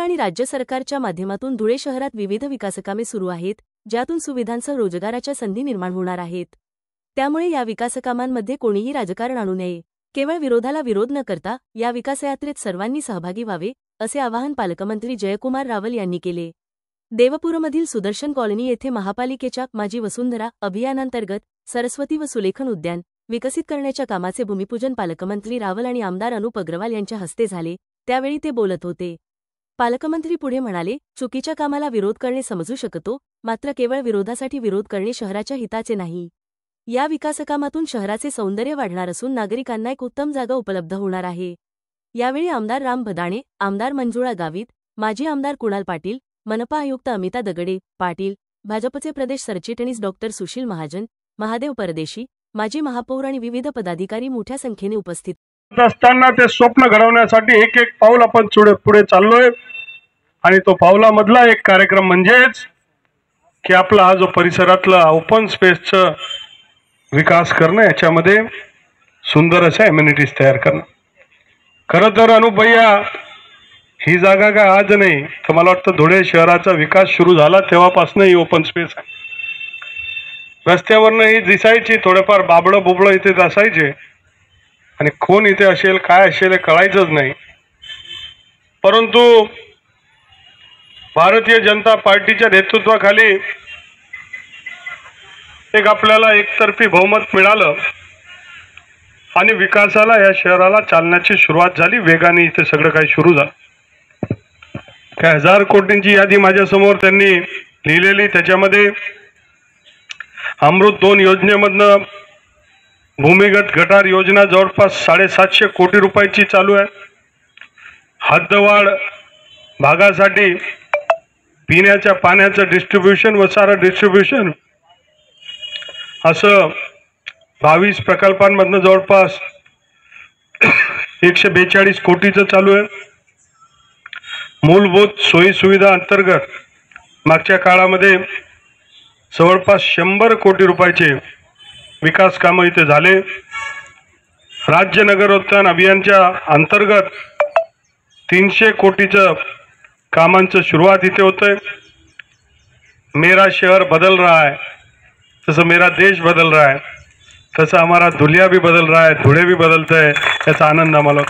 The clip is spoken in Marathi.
आणि राज्य सरकारच्या माध्यमातून धुळे शहरात विविध विकासकामे सुरू आहेत, ज्यातून सुविधांसह रोजगाराच्या संधी निर्माण होणार आहेत। त्यामुळे या विकासकामांमध्ये कोणीही राजकारण आणू नये, केवळ विरोधाला विरोध न करता या विकासयात्रेत सर्वांनी सहभागी व्हावे, असे आवाहन पालकमंत्री जयकुमार रावल यांनी केले। देवपूरमधील सुदर्शन कॉलनी येथे महापालिकेच्या माझी वसुंधरा अभियानांतर्गत सरस्वती व सुलेखन उद्यान विकसित करण्याच्या कामाचे भूमिपूजन पालकमंत्री रावल आणि आमदार अनुप अग्रवाल यांच्या हस्ते झाले, त्यावेळी ते बोलत होते। पालकमंत्री पुढे म्हणाले, चुकीच्या कामाला विरोध करणे समजू शकतो, मात्र केवळ विरोधासाठी विरोध करणे शहराच्या हिताचे नाही। या विकासकामातून शहराचे सौंदर्य वाढणार असून नागरिकांना एक उत्तम जागा उपलब्ध होणार आहे। यावेळी आमदार राम भदाणे, आमदार मंजुळा गावित, माजी आमदार कुणाल पाटील, मनपा आयुक्त अमिता दगडे पाटील, भाजपचे प्रदेश सरचिटणीस डॉक्टर सुशील महाजन, महादेव परदेशी, माजी महापौर आणि विविध पदाधिकारी मोठ्या संख्येने उपस्थित असताना ते स्वप्न घडवण्यासाठी एक एक पाऊल आपण पुढे चाललोय। आणि तो पावलामधला एक कार्यक्रम म्हणजेच की आपला हा जो परिसरातला ओपन स्पेसचा विकास करणं, याच्यामध्ये सुंदर अशा एम्युनिटीज तयार करणं। खरं तर अनुप भैया, ही जागा काय आज नाही, तर मला वाटतं धुळे शहराचा विकास सुरू झाला तेव्हापासून ही ओपन स्पेस आहे। रस्त्यावरनं ही दिसायची, थोडेफार बाबळं बुबळं इथे असायचे आणि कोण इथे असेल काय असेल हे कळायचंच नाही। परंतु भारतीय जनता पार्टीच्या नेतृत्वाखाली एक आपल्याला एकतर्फी बहुमत मिळालं आणि विकासाला या शहराला चालण्याची सुरुवात झाली। वेगाने इथे सगळं काही सुरू झालं। काय 1000 कोटींची यादी माझ्यासमोर त्यांनी लिहिलेली, त्याच्यामध्ये अमृत 2 योजनेमधनं भूमिगत गटार योजना जवळपास 750 कोटी रुपयाची चालू आहे। हद्दवाढ भागासाठी पिण्याच्या पाण्याचं डिस्ट्रीब्युशन व सारं डिस्ट्रीब्युशन असं 22 प्रकल्पांमधनं जवळपास 142 कोटीचं चालू आहे। मूलभूत सोयी सुविधा अंतर्गत मागच्या काळामध्ये जवळपास 100 कोटी रुपयाचे विकास कामं इथे झाले। राज्य नगरोत्थान अभियानच्या अंतर्गत 300 कोटीचं कामांचं सुरुवात इथे होतंय। मेरा शहर बदल रहा है, तसं मेरा देश बदल रहा है, तसं हमारा दुनिया भी बदल रहा है, धुळे भी बदलता है, याचा आनंद आम्हाला।